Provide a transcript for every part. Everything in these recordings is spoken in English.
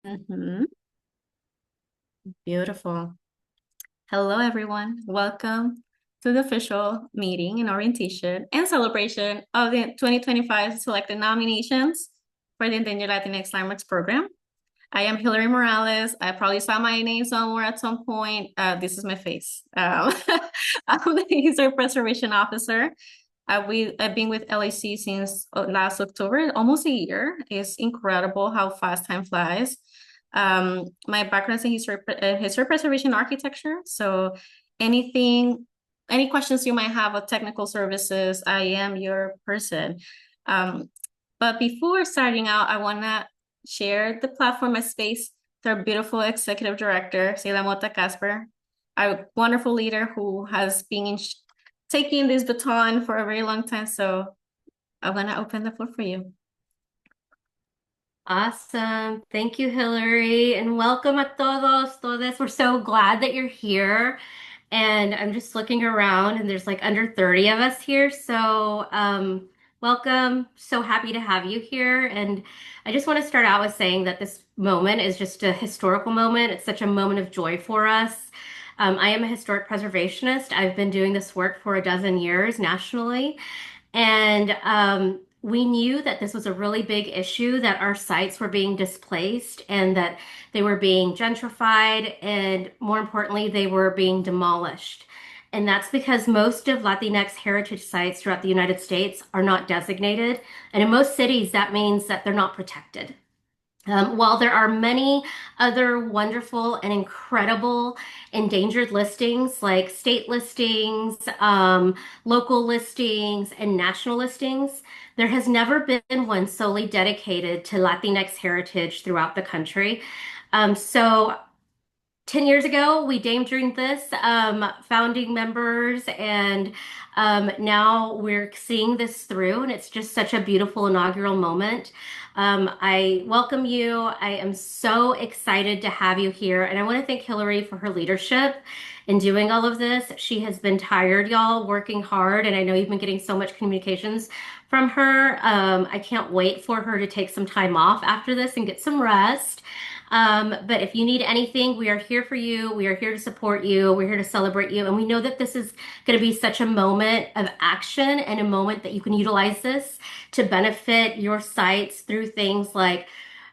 Mhm. Beautiful. Hello, everyone. Welcome to the official meeting and orientation and celebration of the 2025 selected nominations for the Endangered Latinx Climax program. I am Hilary Morales. I probably saw my name somewhere at some point. This is my face. I'm the Historic Preservation Officer. I've been with LAC since last October, almost a year. It's incredible how fast time flies. My background is in history preservation architecture. So anything, any questions you might have of technical services, I am your person. Um, but before starting out, I want to share the platform and space with our beautiful executive director, Sheila Mota Casper, our wonderful leader who has been taking this baton for a very long time. So I'm going to open the floor for you. Awesome. Thank you, Hillary, and welcome a todos. We're so glad that you're here. And I'm just looking around, and there's like under 30 of us here. So, welcome. So happy to have you here. And I just want to start out with saying that this moment is just a historical moment. It's such a moment of joy for us. I am a historic preservationist. I've been doing this work for a dozen years nationally. And we knew that this was a really big issue, that our sites were being displaced and that they were being gentrified, and more importantly, they were being demolished. And that's because most of Latinx heritage sites throughout the United States are not designated. And in most cities, that means that they're not protected. While there are many other wonderful and incredible endangered listings, like state listings, local listings, and national listings, there has never been one solely dedicated to Latinx heritage throughout the country. So 10 years ago, we Dame Dreamed this, founding members, and now we're seeing this through, and it's just such a beautiful inaugural moment. I welcome you. I am so excited to have you here, and I want to thank Hillary for her leadership in doing all of this. She has been tired, y'all, working hard, and I know you've been getting so much communications from her. I can't wait for her to take some time off after this and get some rest. But if you need anything, we are here for you. We are here to support you. We're here to celebrate you. And we know that this is going to be such a moment of action and a moment that you can utilize this to benefit your sites through things like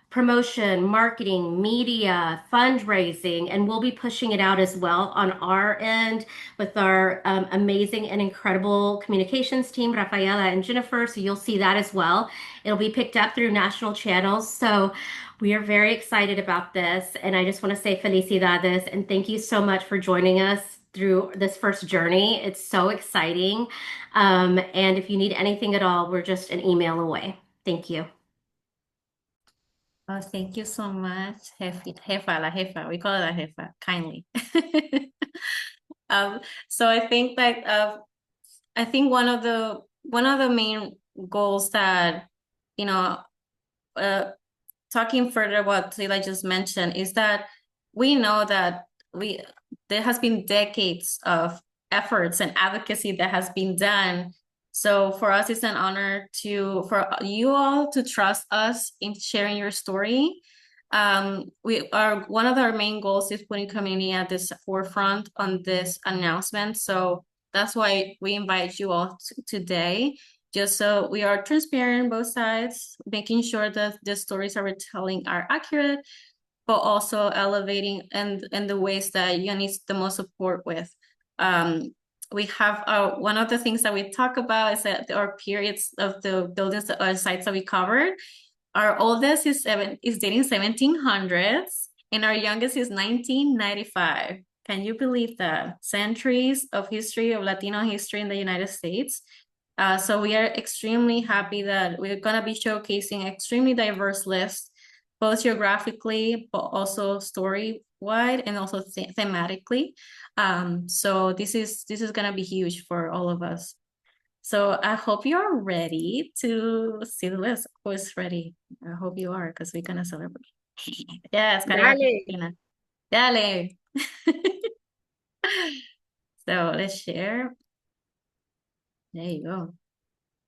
promotion, marketing, media, fundraising, and we'll be pushing it out as well on our end with our amazing and incredible communications team, Rafaela and Jennifer. So you'll see that as well. It'll be picked up through national channels. So we are very excited about this. And I just want to say felicidades and thank you so much for joining us through this first journey. It's so exciting. And if you need anything at all, we're just an email away. Thank you. Oh, thank you so much, Jefa, la jefa. We call it la jefa, kindly. Um, so I think one of the main goals that you know uh, talking further what Leila just mentioned is that we know that we there has been decades of efforts and advocacy that has been done. So for us, it's an honor for you all to trust us in sharing your story. We are one of our main goals is putting community at this forefront on this announcement. So that's why we invite you all today just so we are transparent on both sides, making sure that the stories that we're telling are accurate, but also elevating and the ways that you need the most support with. Um, we have one of the things that we talk about is that our periods of the buildings or sites that we covered. Our oldest is dating 1700s, and our youngest is 1995. Can you believe that? Centuries of history of Latino history in the United States. So we are extremely happy that we're going to be showcasing extremely diverse lists, both geographically, but also story-wide and also thematically. So this is going to be huge for all of us. So I hope you're ready to see the list. Of course, ready. I hope you are because we're going to celebrate. Yes, karaoke. Dale. Dale. So let's share. There you go.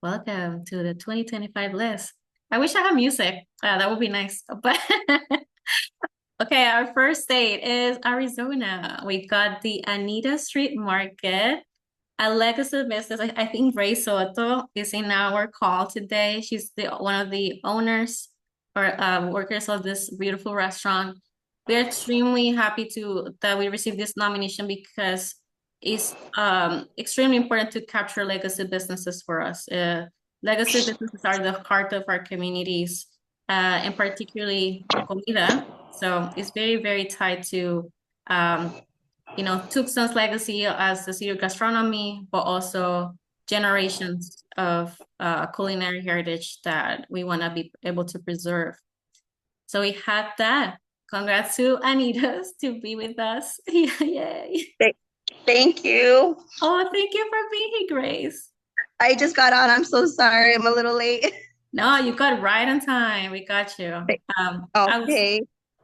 Welcome to the 2025 list. I wish I had music. That would be nice. But Okay, our first state is Arizona. We got the Anita Street Market, a legacy business. I think Ray Soto is in our call today. She's one of the owners or workers of this beautiful restaurant. We are extremely happy to that we received this nomination because it's extremely important to capture legacy businesses for us. Legacy businesses are the heart of our communities, and particularly comida. So it's very, very tied to Tucson's legacy as the city of gastronomy, but also generations of culinary heritage that we want to be able to preserve. So we had that. Congrats to Anita's to be with us. Yay. Th- Thank you. Oh, thank you for being here, Grace. I just got on. I'm so sorry. I'm a little late. No, you got right on time. We got you. Okay.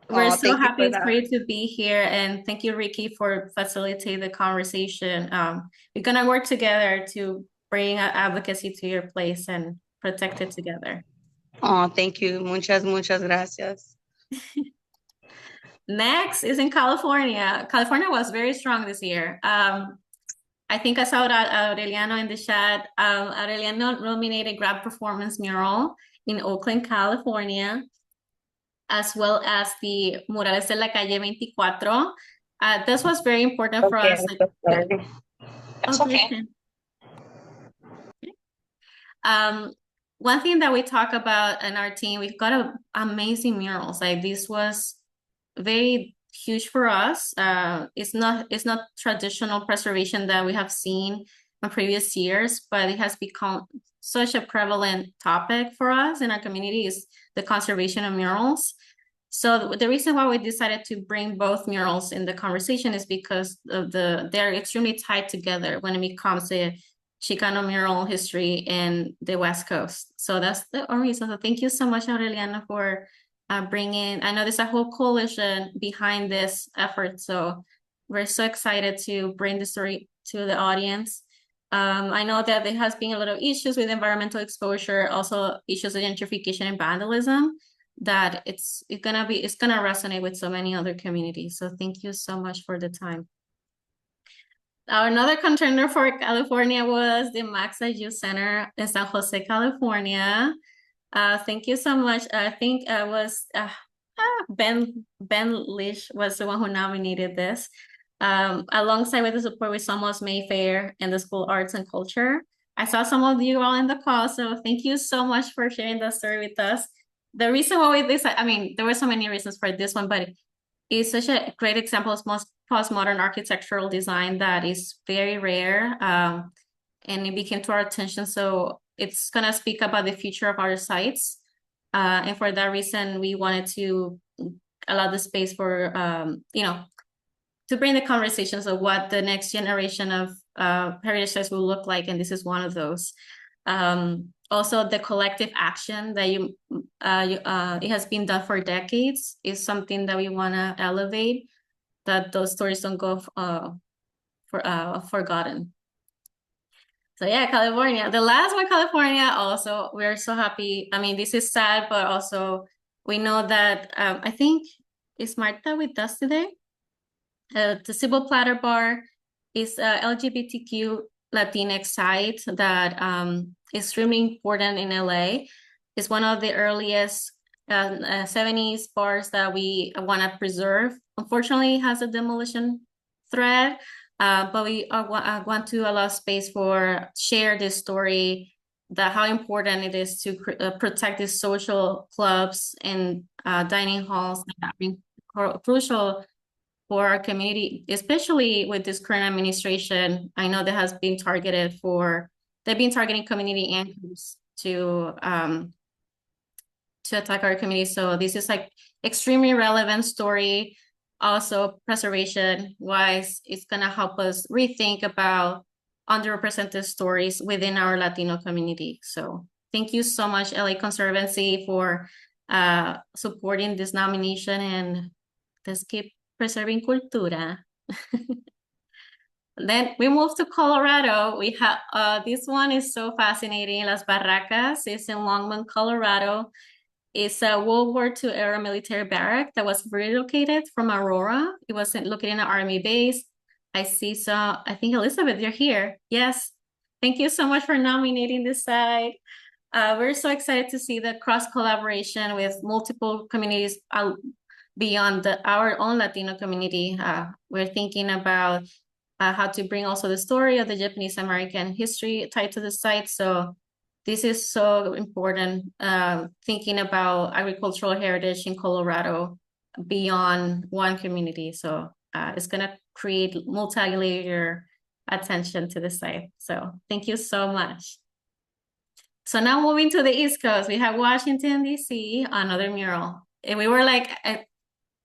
We're Oh, so thank you for happy for that. you to be here, and thank you, Ricky, for facilitating the conversation. We're gonna work together to bring advocacy to your place and protect it together. Oh, thank you. Muchas gracias. Next is in California. California was very strong this year. I think I saw Aureliano in the chat. Aureliano nominated Grab Performance Mural in Oakland, California, as well as the Murales de la Calle 24. This was very important for Okay, us. I'm so sorry. Oh, okay. One thing that we talk about in our team, we've got amazing murals. Like this was very huge for us. It's not traditional preservation that we have seen in previous years, but it has become such a prevalent topic for us in our community is the conservation of murals. So the reason why we decided to bring both murals in the conversation is because of they're extremely tied together when it comes to Chicano mural history in the West Coast. So that's the only reason. So thank you so much, Aureliana, for bringing. I know there's a whole coalition behind this effort. So we're so excited to bring the story to the audience. I know that there has been a lot of issues with environmental exposure, also issues of gentrification and vandalism that it's gonna resonate with so many other communities. So thank you so much for the time. Another contender for California was the Maxa Youth Center in San Jose, California. Thank you so much. I think it was Ben Lish was the one who nominated this. Alongside with the support with Somos Mayfair and the School Arts and Culture. I saw some of you all in the call, so thank you so much for sharing that story with us. The reason why we decided, I mean, there were so many reasons for this one, but it's such a great example of postmodern architectural design that is very rare, and it became to our attention. So it's gonna speak about the future of our sites, and for that reason, we wanted to allow the space for to bring the conversations of what the next generation of heritage sites will look like, and this is one of those. Also, the collective action that it has been done for decades is something that we want to elevate, that those stories don't go forgotten. So yeah, California. The last one, California, also, we're so happy. I mean, this is sad, but also we know that I think, is Marta with us today? The Civil Platter Bar is a LGBTQ Latinx site that is extremely important in LA. It's one of the earliest 70s bars that we want to preserve. Unfortunately, it has a demolition threat, but we want to allow space for share this story, that how important it is to protect these social clubs and dining halls that have been crucial for our community, especially with this current administration. I know that has been they've been targeting community anchors to attack our community. So this is like extremely relevant story. Also, preservation wise, it's gonna help us rethink about underrepresented stories within our Latino community. So thank you so much, LA Conservancy, for supporting this nomination, and let's keep preserving cultura. Then we move to Colorado. We have this one is so fascinating. Las Barracas is in Longmont, Colorado. It's a World War II era military barrack that was relocated from Aurora. It was located in an army base. I think Elizabeth, you're here. Yes. Thank you so much for nominating this site. We're so excited to see the cross collaboration with multiple communities beyond our own Latino community. We're thinking about how to bring also the story of the Japanese American history tied to the site. So this is so important, thinking about agricultural heritage in Colorado beyond one community. So it's going to create multi-layer attention to the site. So thank you so much. So now moving to the East Coast, we have Washington, D.C., another mural. And we were like,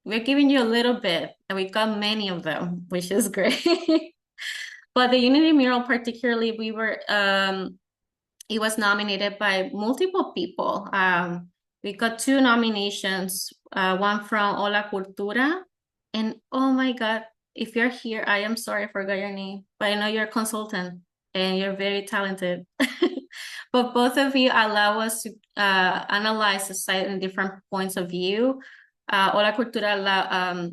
we're giving you a little bit, and we got many of them, which is great. But the Unity mural, particularly, it was nominated by multiple people. We got 2 nominations, one from Hola Cultura. And oh my God, if you're here, I am sorry I forgot your name, but I know you're a consultant and you're very talented. But both of you allow us to analyze the site in different points of view. Hola Cultura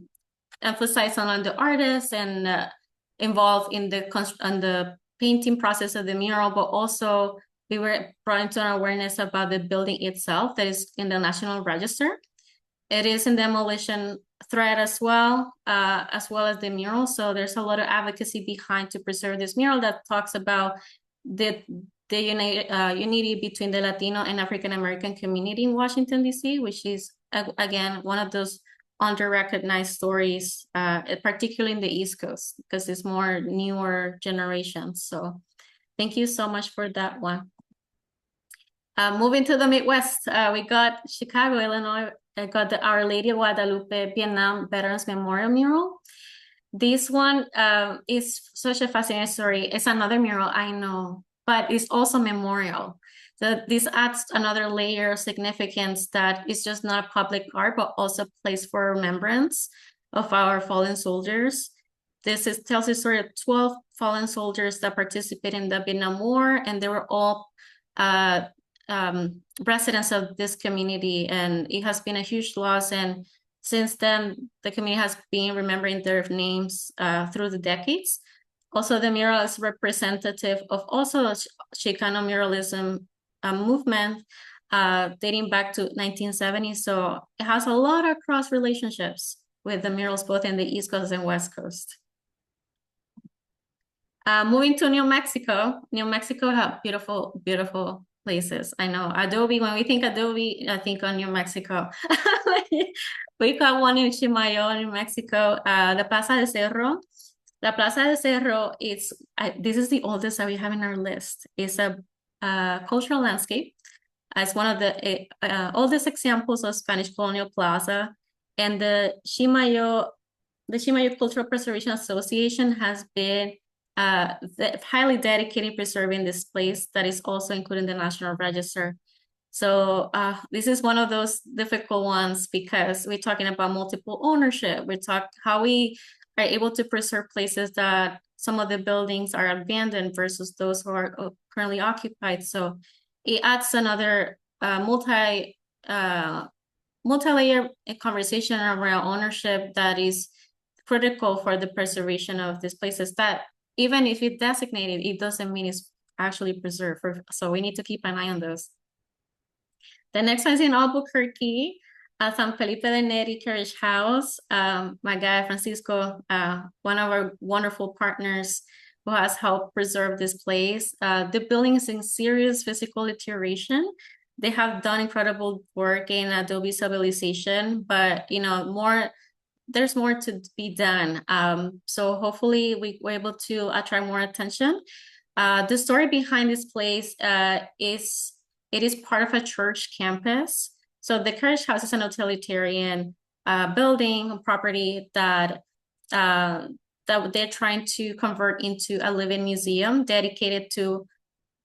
emphasize on the artists and involved in the painting process of the mural, but also we were brought into an awareness about the building itself that is in the National Register. It is in demolition threat as well as the mural. So there's a lot of advocacy behind to preserve this mural that talks about the unity between the Latino and African American community in Washington, D.C., which is, again, one of those under-recognized stories, particularly in the East Coast, because it's more newer generations. So thank you so much for that one. Moving to the Midwest, we got Chicago, Illinois. I got the Our Lady of Guadalupe Vietnam Veterans Memorial mural. This one is such a fascinating story. It's another mural, I know, but it's also memorial. So this adds another layer of significance that is just not public art, but also a place for remembrance of our fallen soldiers. Tells the story of 12 fallen soldiers that participated in the Vietnam War, and they were all residents of this community, and it has been a huge loss. And since then, the community has been remembering their names through the decades. Also, the mural is representative of also Chicano muralism movement dating back to 1970. So it has a lot of cross relationships with the murals both in the East Coast and West Coast. Moving to New Mexico. New Mexico have beautiful, beautiful places. I know Adobe, when we think Adobe, I think on New Mexico. We got one in Chimayo, New Mexico, the Plaza de Cerro. La Plaza de Cerro this is the oldest that we have in our list. It's a cultural landscape. It's one of the oldest examples of Spanish colonial plaza. And the Chimayo Cultural Preservation Association has been highly dedicated preserving this place that is also included in the National Register. So this is one of those difficult ones because we're talking about multiple ownership. We talk how we are able to preserve places that some of the buildings are abandoned versus those who are currently occupied. So it adds another multi-layer conversation around ownership that is critical for the preservation of these places that even if it's designated, it doesn't mean it's actually preserved. So we need to keep an eye on those. The next one is in Albuquerque, San Felipe de Neri Carriage House. My guy, Francisco, one of our wonderful partners who has helped preserve this place. The building is in serious physical deterioration. They have done incredible work in Adobe stabilization, but there's more to be done. So hopefully we were able to attract more attention. The story behind this place is it is part of a church campus. So the Carriage House is an utilitarian building property that they're trying to convert into a living museum dedicated to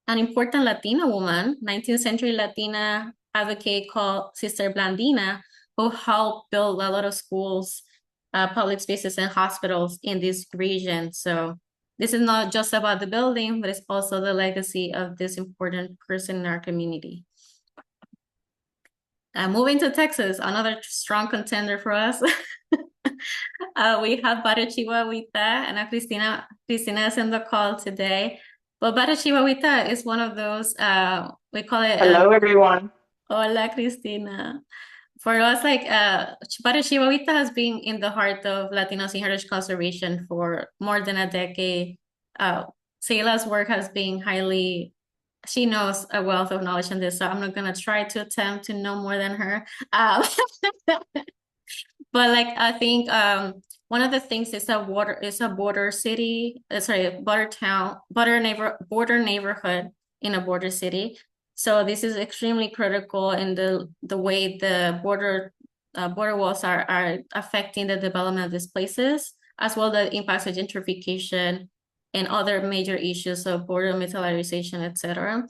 an important Latina woman, 19th century Latina advocate called Sister Blandina, who helped build a lot of schools, public spaces, and hospitals in this region. So this is not just about the building, but it's also the legacy of this important person in our community. Moving to Texas, another strong contender for us. We have Barrio Chihuahuita and Cristina is in the call today. But Barrio Chihuahuita is one of those, we call it, Hello, everyone. Hola, Cristina. For us, like, Barrio Chihuahuita has been in the heart of Latinos in heritage conservation for more than a decade. Seila's work has been highly, she knows a wealth of knowledge in this, so I'm not gonna try to attempt to know more than her. But like I think one of the things is a border city, sorry, border town, border neighborhood in a border city. So this is extremely critical in the way the border walls are affecting the development of these places, as well the impacts of gentrification and other major issues of border militarization, etc.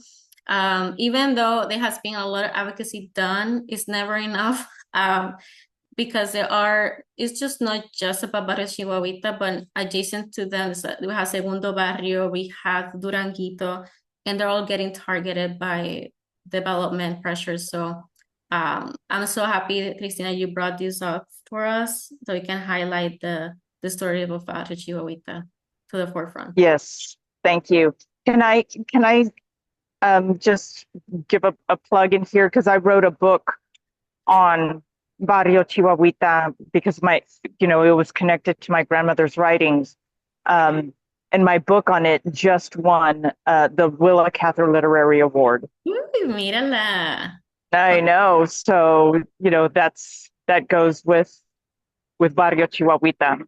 Even though there has been a lot of advocacy done, it's never enough. Because it's just not just about Barrio Chihuahuita, but adjacent to them, we have Segundo Barrio, we have Duranguito, and they're all getting targeted by development pressures. So I'm so happy, Cristina, you brought this up for us so we can highlight the story of Barrio Chihuahuita to the forefront. Yes, thank you. Can I just give a plug in here, because I wrote a book on Barrio Chihuahuita because it was connected to my grandmother's writings. And my book on it just won the Willa Cather Literary Award. Uy, mírala. I know. So, that goes with Barrio Chihuahuita.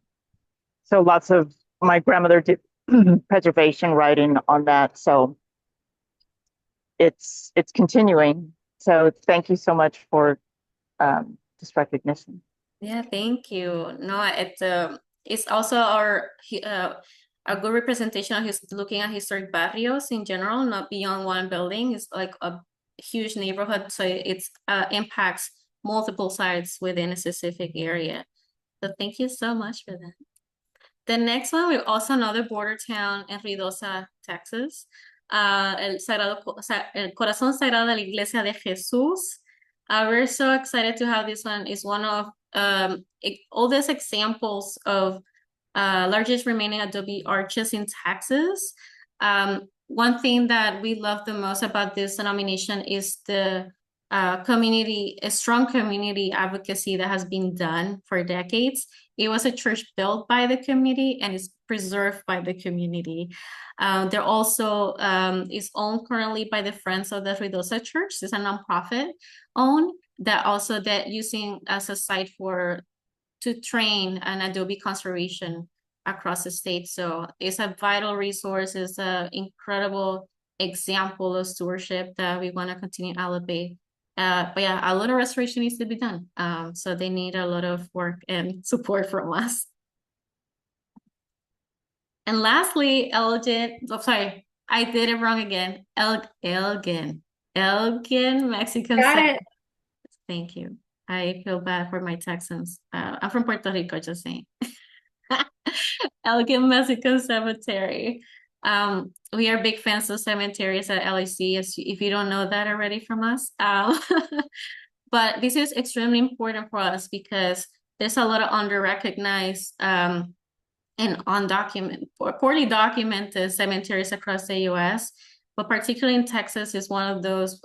So lots of my grandmother did preservation writing on that. So it's continuing. So thank you so much for this recognition. Yeah, thank you. No, it's also a good representation of looking at historic barrios in general, not beyond one building. It's like a huge neighborhood, so it's impacts multiple sites within a specific area. So thank you so much for that. The next one, we also another border town in Ruidosa, Texas. El Corazón Sagrado de la Iglesia de Jesús. We're so excited to have this one. It's one of oldest examples of largest remaining adobe arches in Texas. One thing that we love the most about this denomination is the a strong community advocacy that has been done for decades. It was a church built by the community and is preserved by the community. They're also is owned currently by the Friends of the Ruidosa Church. It's a nonprofit owned that using as a site to train an adobe conservation across the state. So it's a vital resource. It's an incredible example of stewardship that we want to continue to elevate. But yeah, a lot of restoration needs to be done. So they need a lot of work and support from us. And lastly, Elgin, sorry, I did it wrong again. Elgin, Mexican. Got it. Thank you. I feel bad for my Texans. I'm from Puerto Rico, just saying. Elgin Mexican Cemetery. We are big fans of cemeteries at LAC, if you don't know that already from us. But this is extremely important for us because there's a lot of under-recognized and undocumented or poorly documented cemeteries across the US, but particularly in Texas is one of those,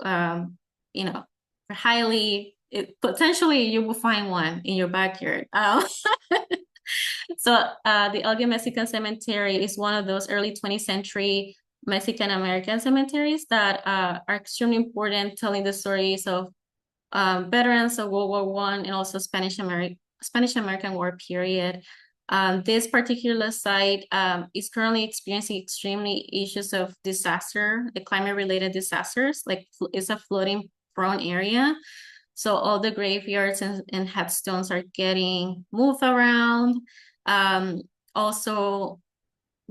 potentially you will find one in your backyard. So the Elgin Mexican Cemetery is one of those early 20th century Mexican American cemeteries that are extremely important, telling the stories of veterans of World War I and also Spanish American War period. This particular site is currently experiencing extremely issues of disaster, the climate-related disasters, like it's a flooding prone area. So all the graveyards and headstones are getting moved around. Also,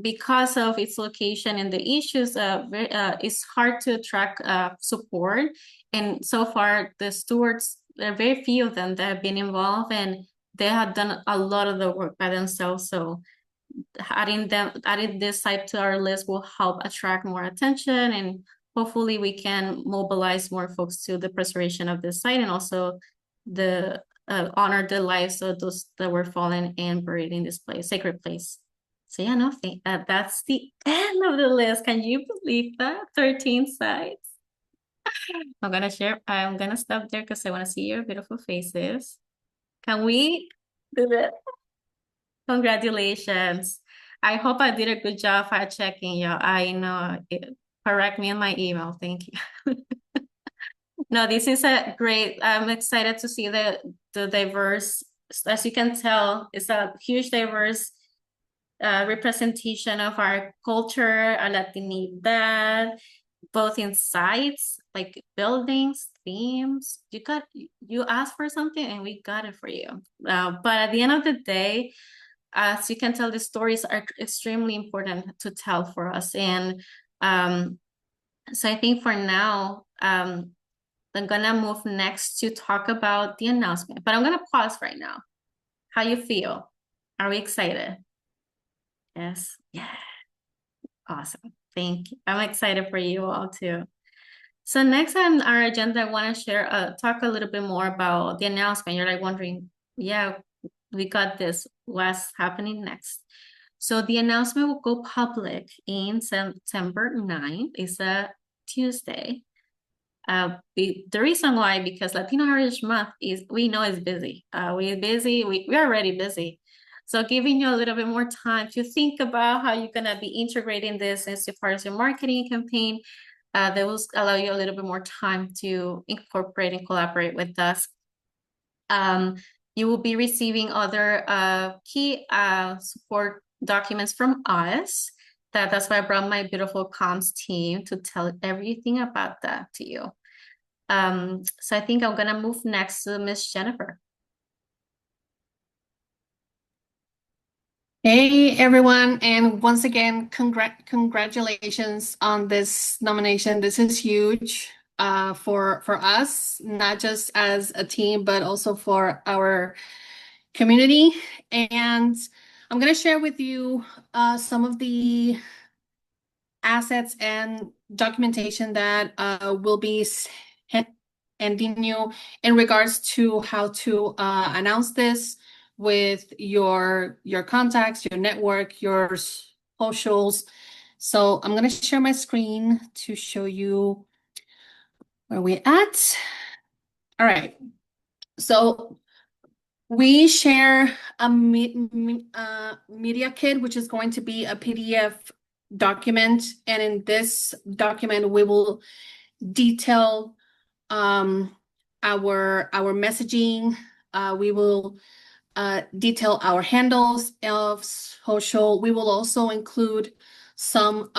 because of its location and the issues, it's hard to attract support. And so far, the stewards, there are very few of them that have been involved, and they have done a lot of the work by themselves. So adding this site to our list will help attract more attention and hopefully we can mobilize more folks to the preservation of this site and also the honor the lives of those that were fallen and buried in this place, sacred place. So yeah, no, that's the end of the list. Can you believe that? 13 sites. I'm gonna stop there because I want to see your beautiful faces. Can we do that? Congratulations. I hope I did a good job fact checking you. I know it. Correct me in my email. Thank you. No, this is a great, I'm excited to see the diverse, as you can tell, it's a huge diverse representation of our culture, our Latinidad, both in sites, like buildings, themes. You asked for something and we got it for you. But at the end of the day, as you can tell, the stories are extremely important to tell for us. And so I think for now, I'm gonna move next to talk about the announcement, but I'm gonna pause right now. How you feel? Are we excited? Yes. Yeah. Awesome. Thank you. I'm excited for you all too. So next on our agenda, I want to share, talk a little bit more about the announcement. You're like wondering, yeah, we got this. What's happening next? So the announcement will go public in September 9th. It's a Tuesday. The reason why, because Latino Heritage Month we know is busy. We're busy. We're already busy. So giving you a little bit more time to think about how you're gonna be integrating this as part of your marketing campaign. That will allow you a little bit more time to incorporate and collaborate with us. You will be receiving other key support documents from us. That's why I brought my beautiful comms team to tell everything about that to you. So I think I'm gonna move next to Miss Jennifer. Hey everyone, and once again, congratulations on this nomination. This is huge for us, not just as a team, but also for our community. And I'm going to share with you some of the assets and documentation that will be handing you in regards to how to announce this with your contacts, your network, your socials. So I'm going to share my screen to show you where we're at. All right. So we share a media kit, which is going to be a PDF document. And in this document, we will detail our messaging. We will detail our handles of social. We will also include some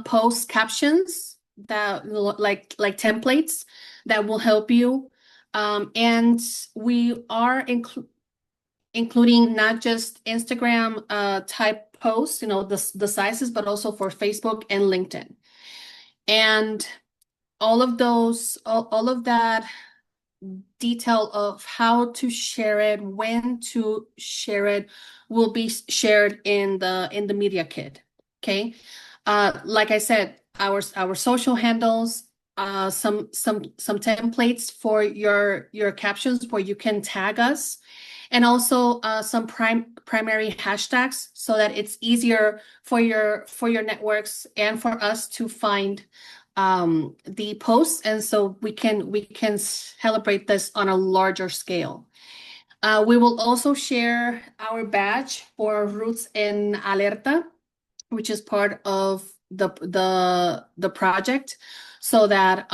post captions that like templates that will help you. And we are including not just Instagram type posts, the sizes, but also for Facebook and LinkedIn. And all of that detail of how to share it, when to share it, will be shared in the media kit. Okay. Like I said, our social handles, some templates for your captions where you can tag us, and also some primary hashtags so that it's easier for your networks and for us to find the posts, and so we can celebrate this on a larger scale. We will also share our badge for Roots en Alerta, which is part of the project, so that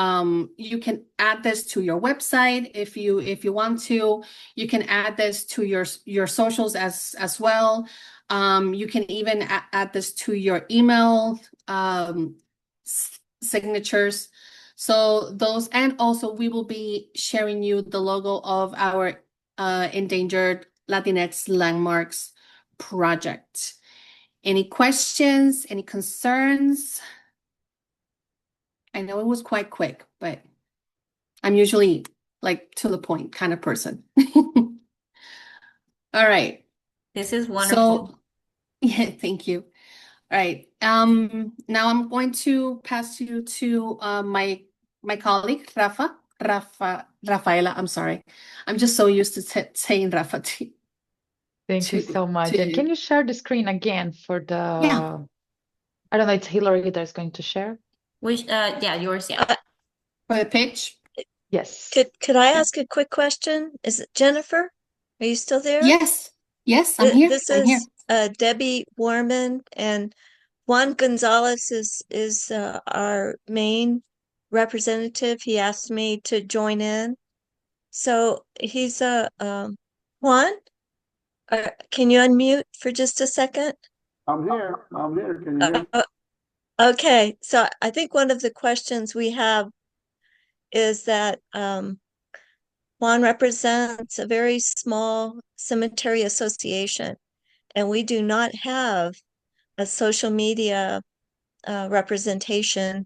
you can add this to your website if you want to. You can add this to your socials as well. You can even add this to your email signatures. So those, and also we will be sharing you the logo of our Endangered Latinx Landmarks project. Any questions? Any concerns? I know it was quite quick, but I'm usually like to the point kind of person. All right. This is wonderful. So, yeah, thank you. right. Now I'm going to pass you to my colleague Rafaela. I'm sorry. I'm just so used to saying Rafa Thank you so much. And can you share the screen again for the, yeah. I don't know, it's Hillary that's going to share. Which, yeah, yours, yeah. For the pitch. Yes. Could I ask a quick question? Is it Jennifer? Are you still there? Yes. Yes, I'm here. This I'm here. is Debbie Warman, and Juan Gonzalez is our main representative. He asked me to join in. So he's Juan, can you unmute for just a second? I'm here. I'm here. Can you hear me? Okay, so I think one of the questions we have is that Juan represents a very small cemetery association, and we do not have a social media representation.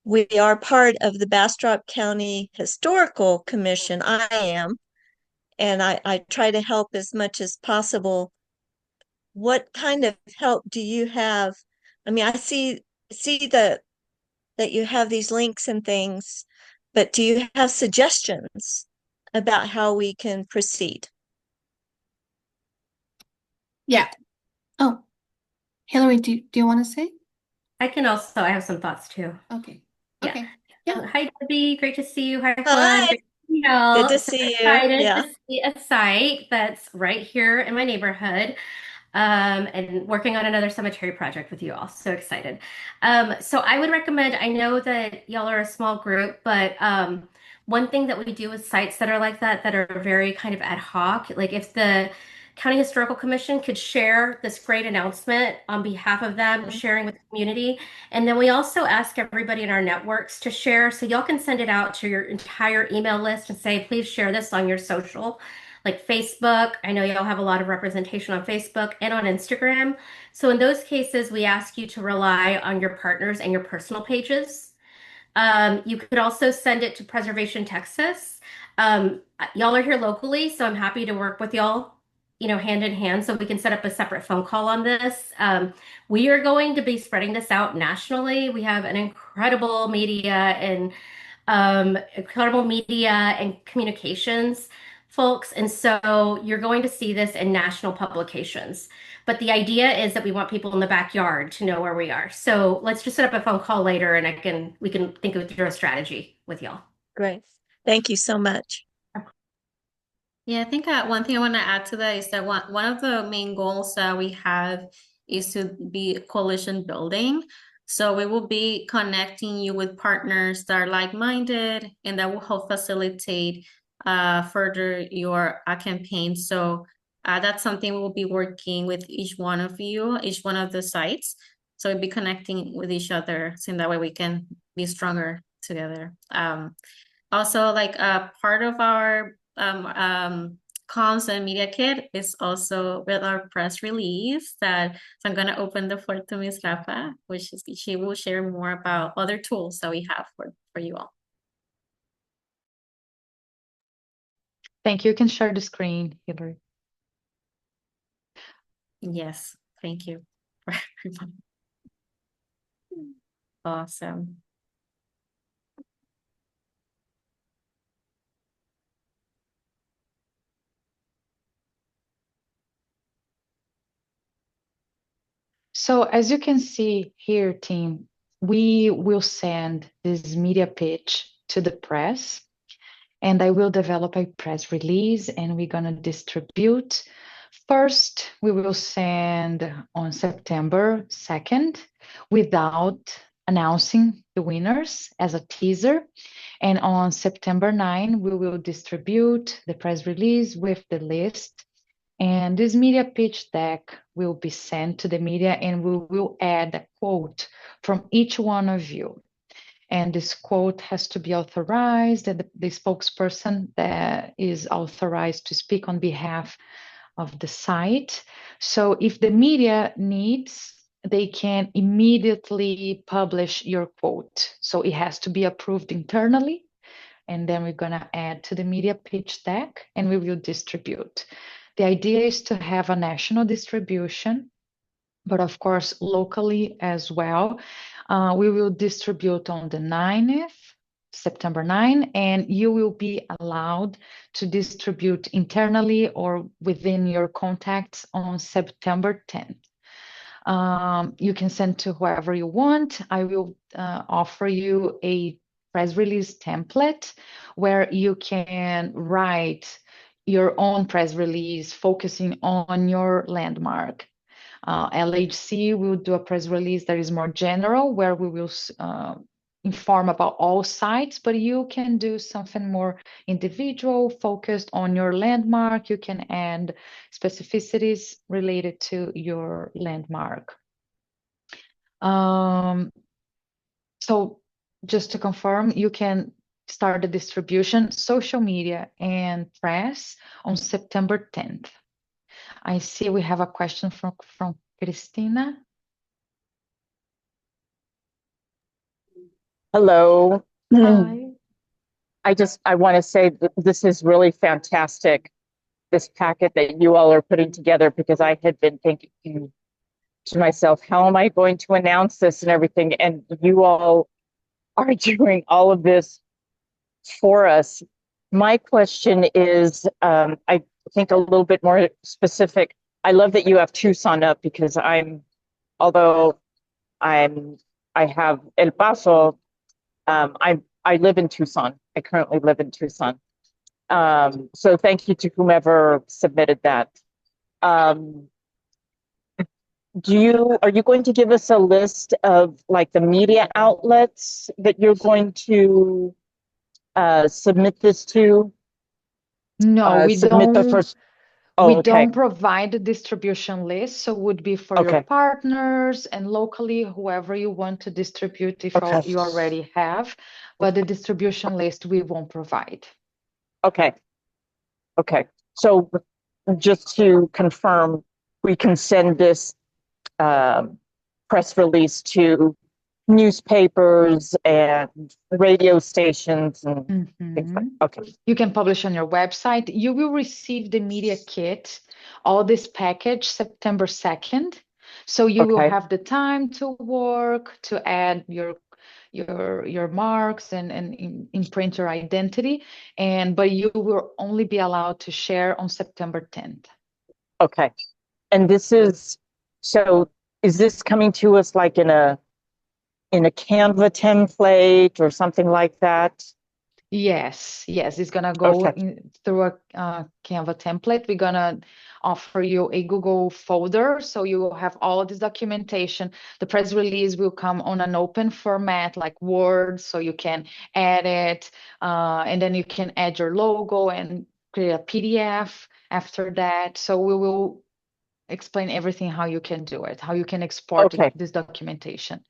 We are part of the Bastrop County Historical Commission. I am, and I try to help as much as possible. What kind of help do you have? I mean, I see that you have these links and things, but do you have suggestions about how we can proceed? Yeah. Oh, Hillary, do you want to say? I have some thoughts too. Okay. Yeah. Okay. Yeah. Hi, Debbie. Great to see you. Hi, Juan. Hi. Great to see you. Good to So see you. excited Yeah. to see a site that's right here in my neighborhood. And working on another cemetery project with you all. So excited. So I would recommend, I know that y'all are a small group, but one thing that we do with sites that are like that are very kind of ad hoc, like if the County Historical Commission could share this great announcement on behalf of them, sharing with the community. And then we also ask everybody in our networks to share. So y'all can send it out to your entire email list and say, please share this on your social, like Facebook. I know y'all have a lot of representation on Facebook and on Instagram. So in those cases, we ask you to rely on your partners and your personal pages. You could also send it to Preservation Texas. Y'all are here locally, so I'm happy to work with y'all, hand in hand, so we can set up a separate phone call on this. We are going to be spreading this out nationally. We have an incredible media and communications folks. And so you're going to see this in national publications. But the idea is that we want people in the backyard to know where we are. So let's just set up a phone call later and we can think through a strategy with y'all. Great. Thank you so much. Yeah, I think one thing I want to add to that is that one of the main goals that we have is to be coalition building. So we will be connecting you with partners that are like-minded and that will help facilitate further your campaign. So that's something we'll be working with each one of you, each one of the sites. So we'll be connecting with each other, so in that way we can be stronger together. Also, like part of our comms and media kit is also with our press release that, so I'm going to open the floor to Ms. Rafa, which is she will share more about other tools that we have for you all. Thank you. You can share the screen, Hillary. Yes, thank you for everybody. Awesome. So as you can see here, team, we will send this media pitch to the press, and I will develop a press release and we're going to distribute. First, we will send on September 2nd without announcing the winners as a teaser. And on September 9, we will distribute the press release with the list. And this media pitch deck will be sent to the media and we will add a quote from each one of you. And this quote has to be authorized, and the spokesperson that is authorized to speak on behalf of the site. So if the media needs, they can immediately publish your quote. So it has to be approved internally. And then we're going to add to the media pitch deck and we will distribute. The idea is to have a national distribution but of course, locally as well. We will distribute on the 9th, September 9, and you will be allowed to distribute internally or within your contacts on September 10th. You can send to whoever you want. I will offer you a press release template where you can write your own press release focusing on your landmark. LHC will do a press release that is more general, where we will inform about all sites, but you can do something more individual, focused on your landmark. You can add specificities related to your landmark. So just to confirm, you can start the distribution, social media and press on September 10th. I see we have a question from Christina. Hello. Hi. I want to say that this is really fantastic, this packet that you all are putting together, because I had been thinking to myself, how am I going to announce this and everything? And you all are doing all of this for us. My question is, I think a little bit more specific. I love that you have Tucson up, because although I have El Paso, I live in Tucson. I currently live in Tucson. So thank you to whomever submitted that. Are you going to give us a list of like the media outlets that you're going to submit this to? No, we Submit the don't. first. We Oh, okay. don't provide the distribution list, so it would be for your Okay. partners and locally, whoever you want to distribute if Okay. you already have, but the distribution list we won't provide. Okay. Okay. So just to confirm, we can send this press release to newspapers and radio stations and things like that. Okay. You can publish on your website. You will receive the media kit, all this package, September 2nd. So you will Okay. have the time to work, to add your marks and imprint your identity, but you will only be allowed to share on September 10th. Okay. And so is this coming to us like in a Canva template or something like that? Yes, it's gonna go Okay. through a Canva template. We're gonna offer you a Google folder, so you will have all this documentation. The press release will come on an open format like Word, so you can edit, and then you can add your logo and create a PDF after that. So we will explain everything how you can do it, how you can export Okay. this documentation.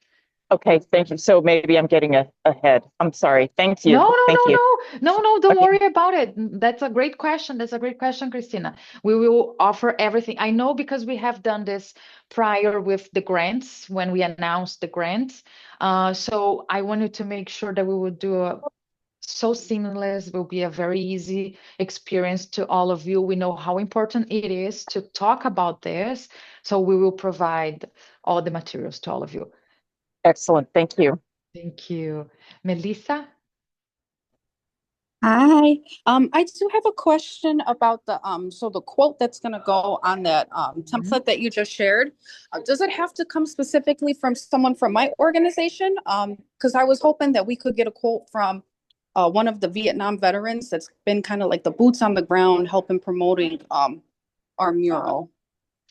Okay, thank you. So maybe I'm getting ahead. I'm sorry. Thank you. No, Thank you. don't Okay. worry about it. That's a great question. That's a great question, Christina. We will offer everything. I know because we have done this prior with the grants when we announced the grants. So I wanted to make sure that we would do so seamless. It will be a very easy experience to all of you. We know how important it is to talk about this. So we will provide all the materials to all of you. Excellent. Thank you. Thank you. Melissa? Hi. I do have a question about so the quote that's going to go on that template that you just shared. Does it have to come specifically from someone from my organization? Because I was hoping that we could get a quote from one of the Vietnam veterans that's been kind of like the boots on the ground helping promoting our mural.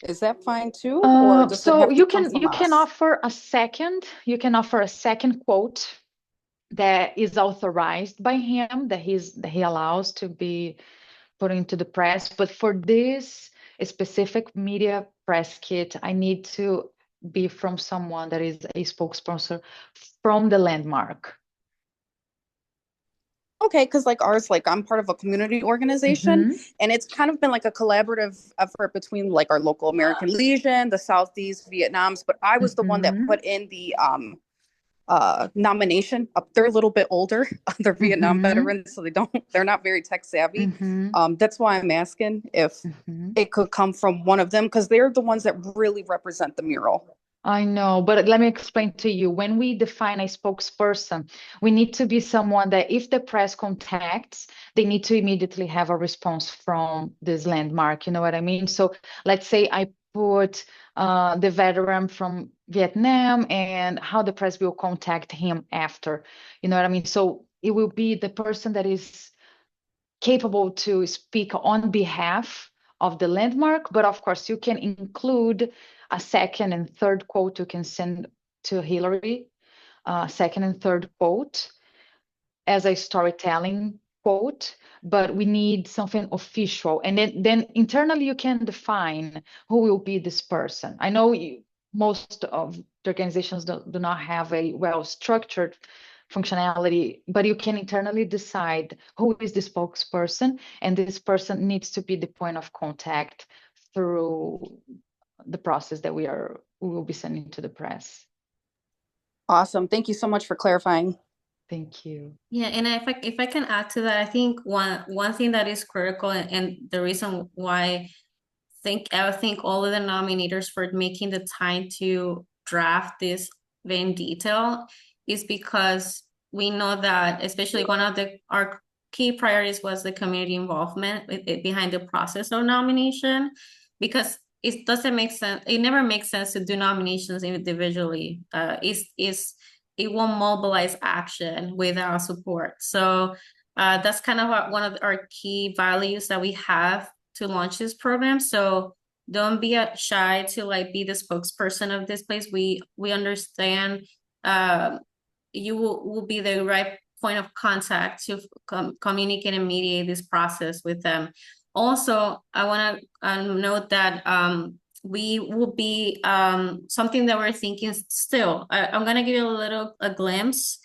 Is that fine too? Or does it So have to you come can from us? offer a second, quote that is authorized by him, that he allows to be put into the press. But for this specific media press kit, I need to be from someone that is a spokesperson from the landmark. Okay, because like ours, like I'm part of a community organization, and it's kind of been like a collaborative effort between like our local American Legion, the Southeast Vietnams, but I was the one that put in the nomination. They're a little bit older. They're Vietnam Mhm. veterans, so they're not very tech savvy. That's why I'm asking if it could come from one of them, because they're the ones that really represent the mural. I know, but let me explain to you. When we define a spokesperson, we need to be someone that if the press contacts, they need to immediately have a response from this landmark. You know what I mean? So let's say I put the veteran from Vietnam and how the press will contact him after. You know what I mean? So it will be the person that is capable to speak on behalf of the landmark, but of course you can include a second and third quote you can send to Hillary, second and third quote as a storytelling quote, but we need something official. And then internally you can define who will be this person. I know most of the organizations do not have a well-structured functionality, but you can internally decide who is the spokesperson, and this person needs to be the point of contact through the process that we will be sending to the press. Awesome. Thank you so much for clarifying. Thank you. Yeah, and if I can add to that, I think one thing that is critical, and the reason why I think all of the nominators for making the time to draft this in detail is because we know that, especially one of our key priorities was the community involvement behind the process of nomination, because it doesn't make sense. It never makes sense to do nominations individually. It won't mobilize action without support. So that's kind of one of our key values that we have to launch this program. So don't be shy to like be the spokesperson of this place. We understand you will be the right point of contact to communicate and mediate this process with them. Also, I want to note that we will be something that we're thinking still. I'm going to give you a glimpse,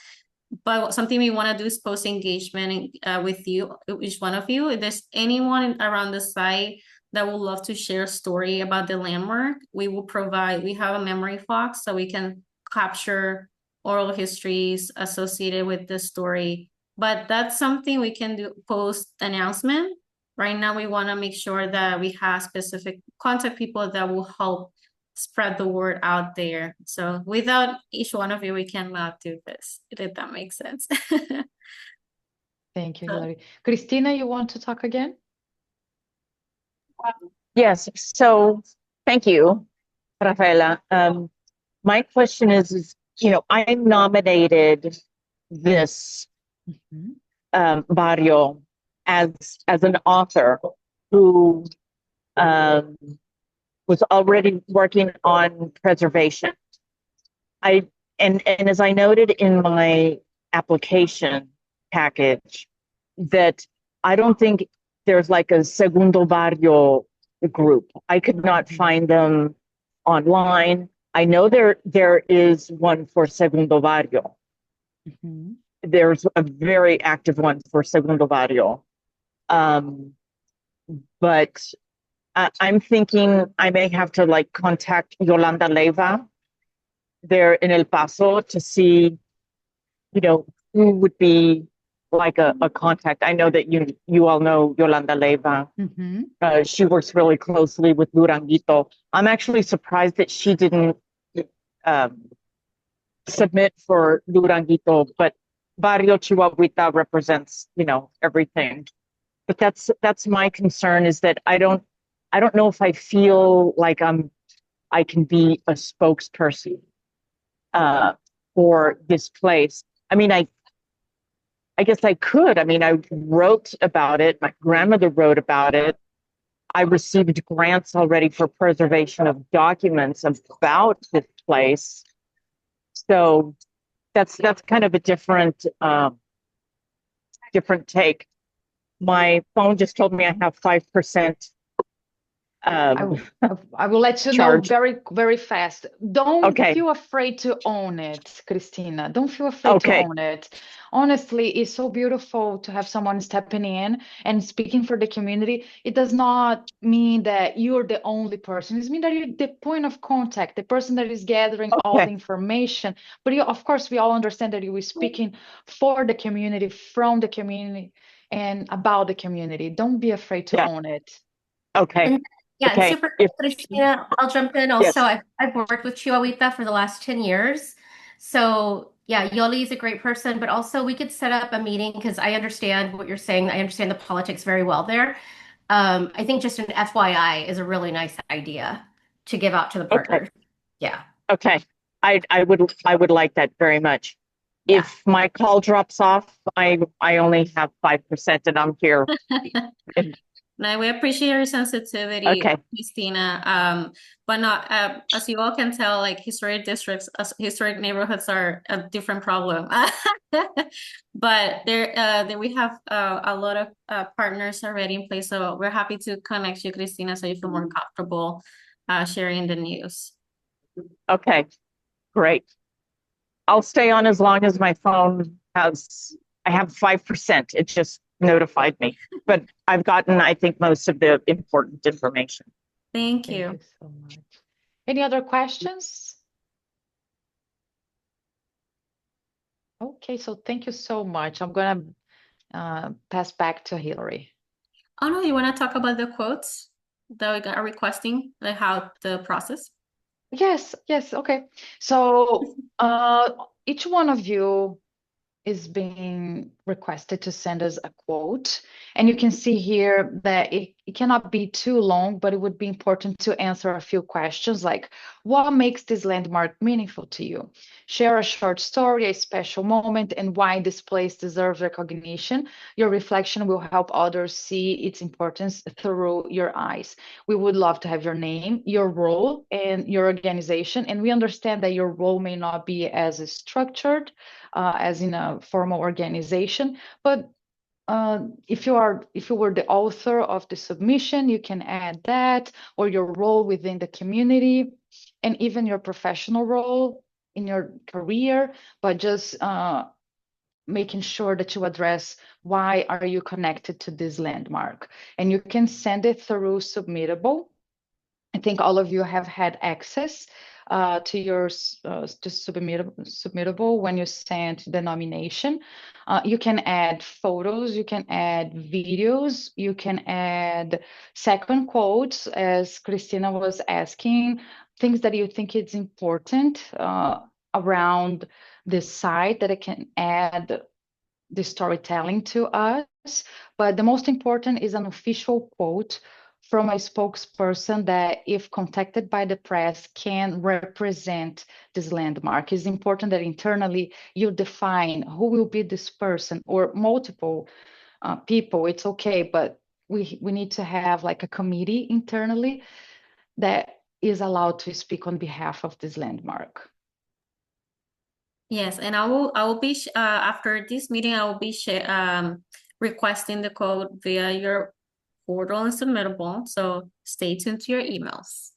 but something we want to do is post engagement with you, each one of you. If there's anyone around the site that would love to share a story about the landmark, we have a memory fox so we can capture oral histories associated with the story. But that's something we can do post announcement. Right now, we want to make sure that we have specific contact people that will help spread the word out there. So without each one of you, we cannot do this, if that makes sense. Thank you, Hillary. Christina, you want to talk again? Yes. So thank you, Rafaela. My question is, I nominated this barrio as an author who was already working on preservation. And as I noted in my application package, that I don't think there's like a segundo barrio group. I could not find them online. I know there is one for segundo barrio. There's a very active one for segundo barrio. But I'm thinking I may have to like contact Yolanda Leyva there in El Paso to see, who would be like a contact. I know that you all know Yolanda Leyva. She works really closely with Duranguito. I'm actually surprised that she didn't submit for Duranguito, but Barrio Chihuahuita represents, everything. But that's my concern, is that I don't know if I feel like I can be a spokesperson for this place. I mean, I guess I could. I mean, I wrote about it. My grandmother wrote about it. I received grants already for preservation of documents about this place. So that's kind of a different take. My phone just told me I have 5% I, I will let you know charge. very, very fast. Don't Okay. feel afraid to own it, Christina. Don't feel afraid to Okay. own it. Honestly, it's so beautiful to have someone stepping in and speaking for the community. It does not mean that you're the only person. It means that you're the point of contact, the person that is gathering all the information. But you, of course, we all understand that you are speaking for the community, from the community, and about the community. Don't be afraid to own it. Okay. And, yeah, Okay. and super, Christina, I'll jump in also. Yes. I've worked with Chihuahuita for the last 10 years. So yeah, Yoli is a great person, but also we could set up a meeting because I understand what you're saying. I understand the politics very well there. I think just an FYI is a really nice idea to give out to the partners. Yeah. Okay. I would like that very much. Yeah. If my call drops off, I only have 5% and I'm here. No, we appreciate your sensitivity, Christina. But not as you all can tell, like historic districts, historic neighborhoods are a different problem. But there we have a lot of partners already in place, so we're happy to connect you, Christina, so you feel more comfortable sharing the news. Okay, great. I'll stay on as long as my phone has. I have 5%. It just notified me, but I've gotten, I think, most of the important information. Thank you. Thank you so much. Any other questions? Okay, so thank you so much. I'm gonna pass back to Hillary. Oh no, you want to talk about the quotes that we are requesting, like how the process? Yes, okay. So each one of you is being requested to send us a quote. And you can see here that it cannot be too long, but it would be important to answer a few questions like, what makes this landmark meaningful to you? Share a short story, a special moment, and why this place deserves recognition. Your reflection will help others see its importance through your eyes. We would love to have your name, your role, and your organization. And we understand that your role may not be as structured as in a formal organization, but if you were the author of the submission, you can add that, or your role within the community, and even your professional role in your career, but just making sure that you address why are you connected to this landmark. And you can send it through Submittable. I think all of you have had access to your to submittable when you send the nomination. You can add photos, you can add videos, you can add second quotes, as Christina was asking, things that you think is important around this site that it can add the storytelling to us. But the most important is an official quote from a spokesperson that, if contacted by the press, can represent this landmark. It's important that internally you define who will be this person, or multiple people. It's okay, but we need to have like a committee internally that is allowed to speak on behalf of this landmark. Yes, and I will be after this meeting, I will be requesting the code via your portal and submittable. So stay tuned to your emails.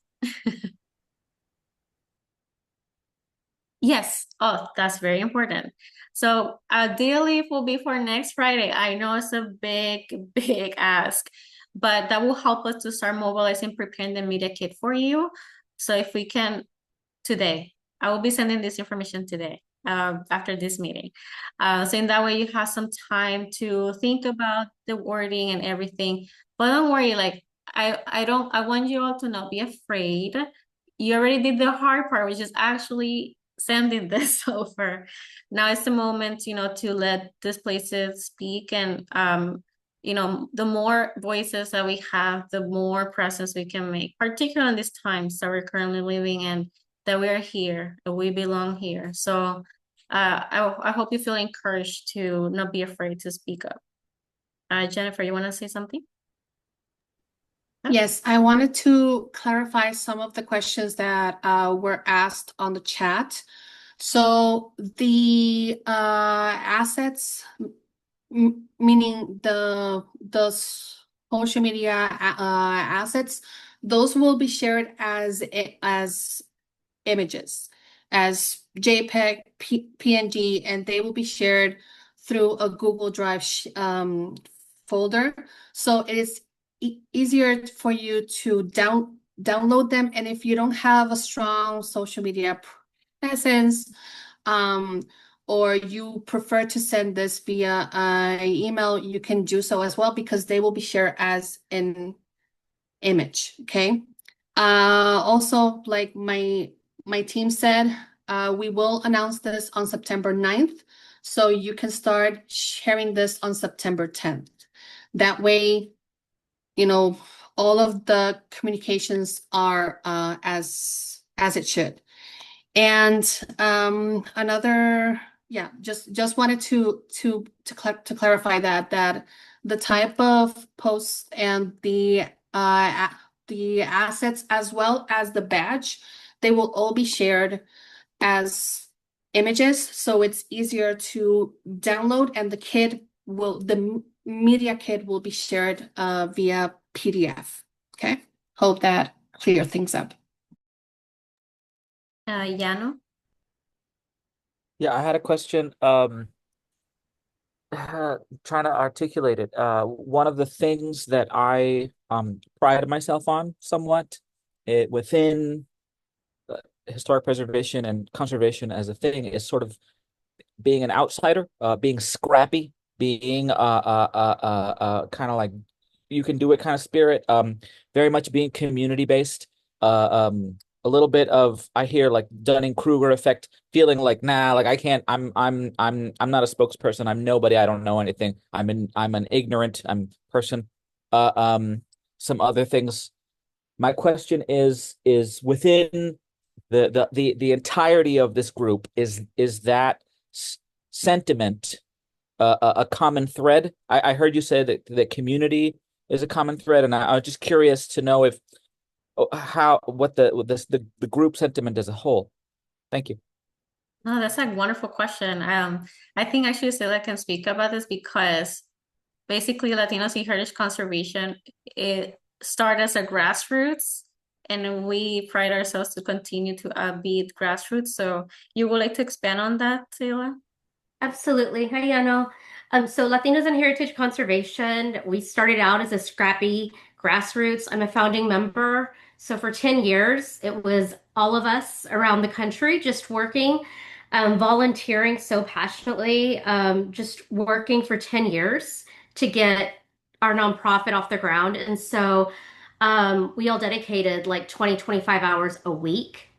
Yes. Oh, that's very important. So ideally it will be for next Friday. I know it's a big, big ask, but that will help us to start mobilizing, preparing the media kit for you. So if we can today, I will be sending this information today after this meeting. So in that way you have some time to think about the wording and everything. But don't worry, like I want you all to not be afraid. You already did the hard part, which is actually sending this over. Now it's the moment, to let these places speak, and the more voices that we have, the more presence we can make, particularly in these times that we're currently living in, that we are here, that we belong here. So I hope you feel encouraged to not be afraid to speak up. Jennifer, you want to say something? Yes, I wanted to clarify some of the questions that were asked on the chat. So the assets, meaning the social media assets, those will be shared as images, as JPEG, PNG, and they will be shared through a Google Drive folder. So it is easier for you to download them. And if you don't have a strong social media presence, or you prefer to send this via email, you can do so as well, because they will be shared as an image. Okay. Also, like my team said, we will announce this on September 9th. So you can start sharing this on September 10th. That way, all of the communications are as it should. And just wanted to clarify that the type of posts and the assets, as well as the badge, they will all be shared as images, so it's easier to download, and the media kit will be shared via PDF. Okay, hope that clear things up. Yano? Yeah, I had a question. Trying to articulate it. One of the things that I pride myself on somewhat within historic preservation and conservation as a thing is sort of being an outsider, being scrappy, being kind of like you can do it kind of spirit, very much being community based. A little bit of I hear like Dunning-Kruger effect, feeling like nah, like I can't. I'm not a spokesperson. I'm nobody. I don't know anything. I'm an ignorant person. Some other things. My question is within the entirety of this group, is that sentiment a common thread? I heard you say that community is a common thread, and I was just curious to know if what the group sentiment as a whole. Thank you. No, that's a wonderful question. I think actually Celia can speak about this because basically Latinos in Heritage Conservation, it started as a grassroots, and we pride ourselves to continue to be grassroots. So you would like to expand on that, Celia? Absolutely. Hi, Yano. So Latinos in Heritage Conservation, we started out as a scrappy grassroots. I'm a founding member. So for 10 years, it was all of us around the country just working, volunteering so passionately, just working for 10 years to get our nonprofit off the ground. And so we all dedicated like 25 hours a week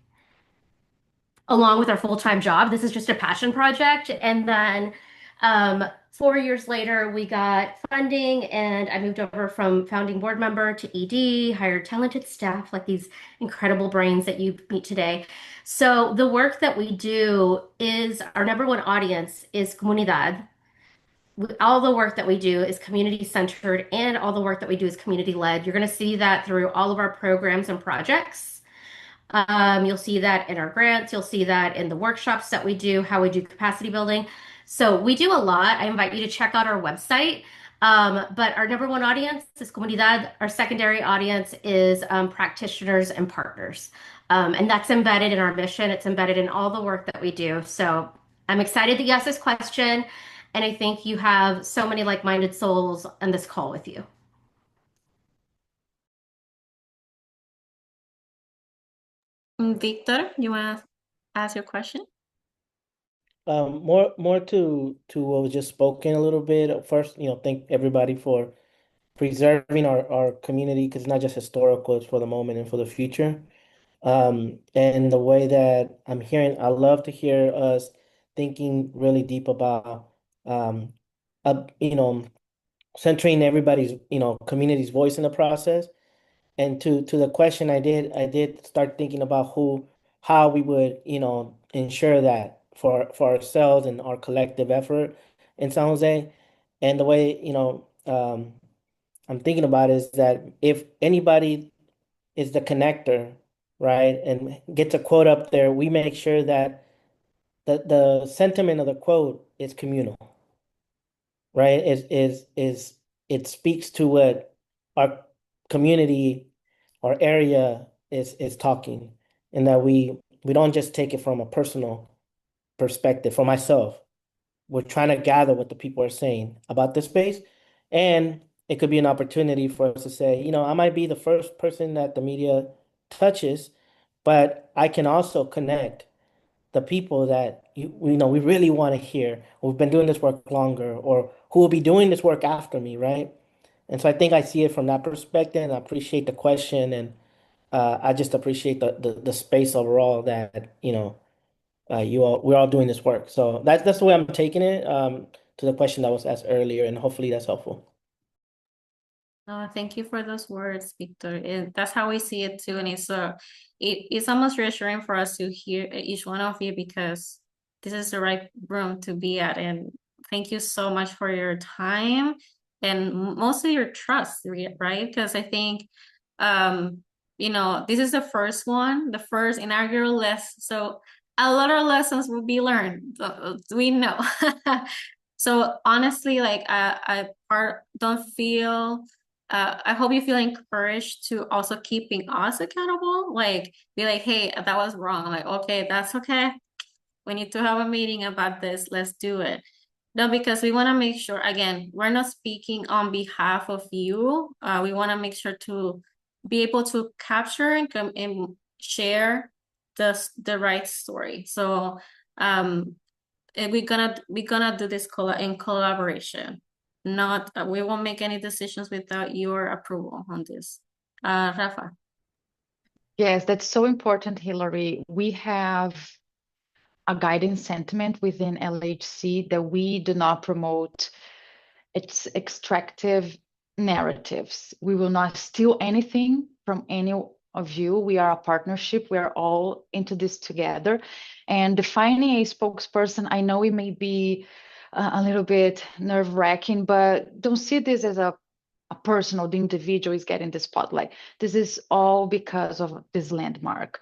along with our full-time job. This is just a passion project. And then 4 years later, we got funding, and I moved over from founding board member to ED, hired talented staff like these incredible brains that you meet today. So the work that we do is our number one audience is comunidad. All the work that we do is community centered, and all the work that we do is community led. You're going to see that through all of our programs and projects. You'll see that in our grants. You'll see that in the workshops that we do, how we do capacity building. So we do a lot. I invite you to check out our website. But our number one audience is comunidad. Our secondary audience is practitioners and partners. And that's embedded in our mission. It's embedded in all the work that we do. So I'm excited that you asked this question. And I think you have so many like-minded souls on this call with you. Victor, you want to ask your question? More to what was just spoken a little bit. First, thank everybody for preserving our community, because it's not just historical, it's for the moment and for the future. And the way that I'm hearing, I love to hear us thinking really deep about centering everybody's, community's voice in the process. And to the question, I did start thinking about how we would, ensure that for ourselves and our collective effort in San Jose. And the way, I'm thinking about is that if anybody is the connector, right, and gets a quote up there, we make sure that the sentiment of the quote is communal, right? It speaks to what our community our area is talking, and that we don't just take it from a personal perspective. For myself, we're trying to gather what the people are saying about this space, and it could be an opportunity for us to say, I might be the first person that the media touches, but I can also connect the people that we really want to hear, who've been doing this work longer, or who will be doing this work after me, right? And so I think I see it from that perspective, and I appreciate the question, and I just appreciate the space overall that we're all doing this work. So that's the way I'm taking it, to the question that was asked earlier, and hopefully that's helpful. Thank you for those words, Victor. That's how we see it too, and it's almost reassuring for us to hear each one of you, because this is the right room to be at. And thank you so much for your time and mostly your trust, right? Because I think, this is the first one, the first inaugural lesson. So a lot of lessons will be learned. We know. So honestly, like don't feel. I hope you feel encouraged to also keeping us accountable. Like, be like, hey, that was wrong. Like, okay, that's okay. We need to have a meeting about this. Let's do it. No, because we want to make sure, again, we're not speaking on behalf of you. We want to make sure to be able to capture and share the right story. So we're gonna do this in collaboration. Not we won't make any decisions without your approval on this. Rafa. Yes, that's so important, Hillary. We have a guiding sentiment within LHC that we do not promote its extractive narratives. We will not steal anything from any of you. We are a partnership. We are all into this together. And defining a spokesperson, I know it may be a little bit nerve-wracking, but don't see this as a personal, the individual is getting the spotlight. This is all because of this landmark.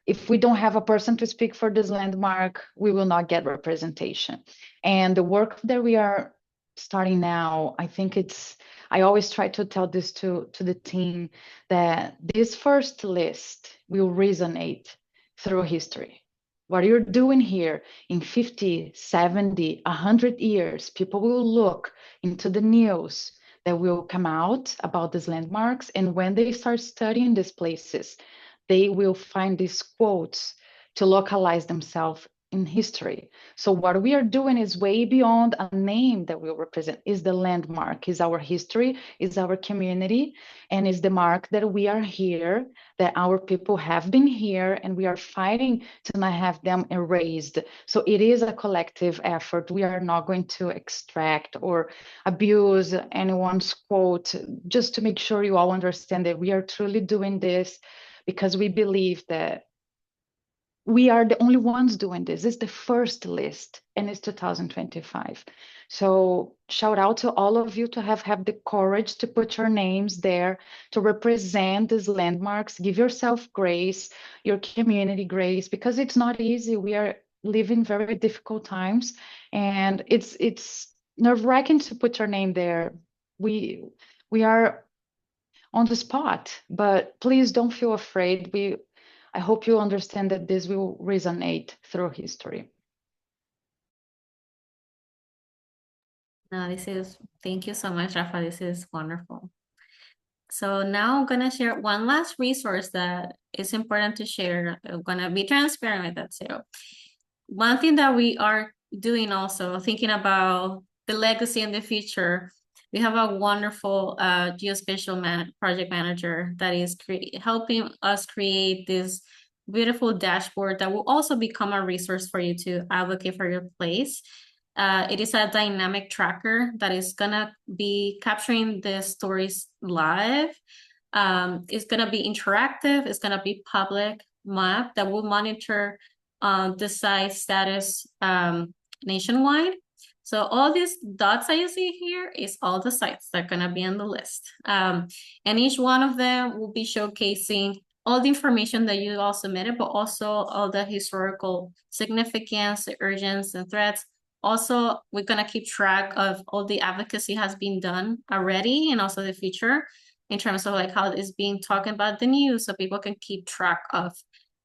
If we don't have a person to speak for this landmark, we will not get representation. And the work that we are starting now, I think I always try to tell this to the team, that this first list will resonate through history. What you're doing here in 50, 70, 100 years, people will look into the news that will come out about these landmarks. And when they start studying these places, they will find these quotes to localize themselves in history. So what we are doing is way beyond a name that will represent, is the landmark, is our history, is our community, and is the mark that we are here, that our people have been here, and we are fighting to not have them erased. So it is a collective effort. We are not going to extract or abuse anyone's quote, just to make sure you all understand that we are truly doing this because we believe that we are the only ones doing this. It's the first list, and it's 2025. So shout out to all of you to have the courage to put your names there, to represent these landmarks. Give yourself grace, your community grace, because it's not easy. We are living very difficult times, and it's nerve-wracking to put your name there. We are on the spot, but please don't feel afraid. I hope you understand that this will resonate through history. No, thank you so much, Rafa. This is wonderful. So now I'm gonna share one last resource that is important to share. I'm gonna be transparent with that too. One thing that we are doing also, thinking about the legacy in the future, we have a wonderful geospatial project manager that is helping us create this beautiful dashboard that will also become a resource for you to advocate for your place. It is a dynamic tracker that is gonna be capturing the stories live. It's gonna be interactive. It's gonna be public map that will monitor the site status nationwide. So all these dots that you see here is all the sites that are gonna be on the list. And each one of them will be showcasing all the information that you all submitted, but also all the historical significance, the urgents and threats. Also, we're gonna keep track of all the advocacy has been done already and also the future. in terms of like how it's being talked about the news, so people can keep track of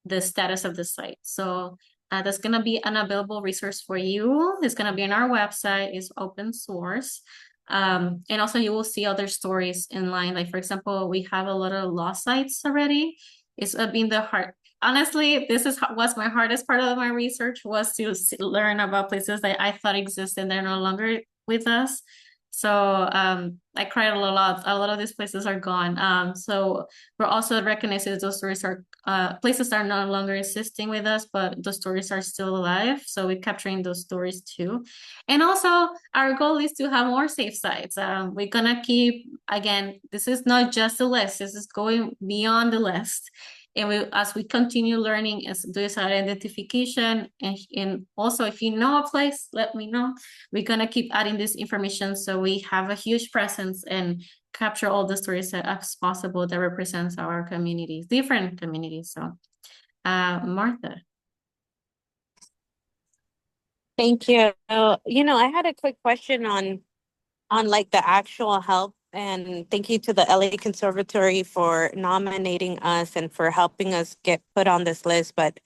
the status of the site. So that's going to be an available resource for you. It's going to be on our website. It's open source. And also you will see other stories in line. Like, for example, we have a lot of law sites already. It's been the hard. Honestly, this is was my hardest part of my research, was to learn about places that I thought existed. They're no longer with us. So I cried a lot. A lot of these places are gone. So we're also recognizing that those stories are places are no longer existing with us, but the stories are still alive. So we're capturing those stories too. And also our goal is to have more safe sites. We're gonna keep, again, this is not just a list, this is going beyond the list. And as we continue learning, as this identification, and also if you know a place, let me know. We're gonna keep adding this information so we have a huge presence and capture all the stories as possible that represents our communities, different communities. So, Martha. Thank you. I had a quick question on like the actual help, and thank you to the LA Conservatory for nominating us and for helping us get put on this list. But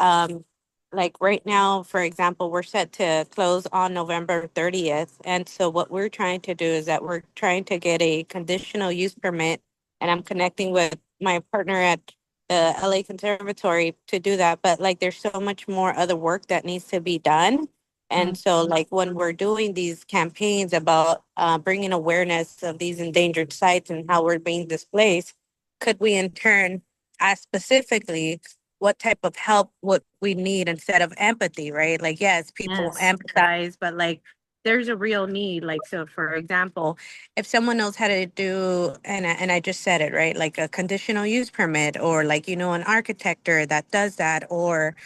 um, like right now, for example, we're set to close on November 30th. And so what we're trying to do is that we're trying to get a conditional use permit, and I'm connecting with my partner at the LA Conservatory to do that. But like there's so much more other work that needs to be done. And so like when we're doing these campaigns about bringing awareness of these endangered sites and how we're being displaced, could we in turn ask specifically what type of help would we need instead of empathy, right? Like, yes, people empathize, but like there's a real need. Like, so for example, if someone else had to do, and I just said it, right? Like a conditional use permit, or like, an architecture that does that, or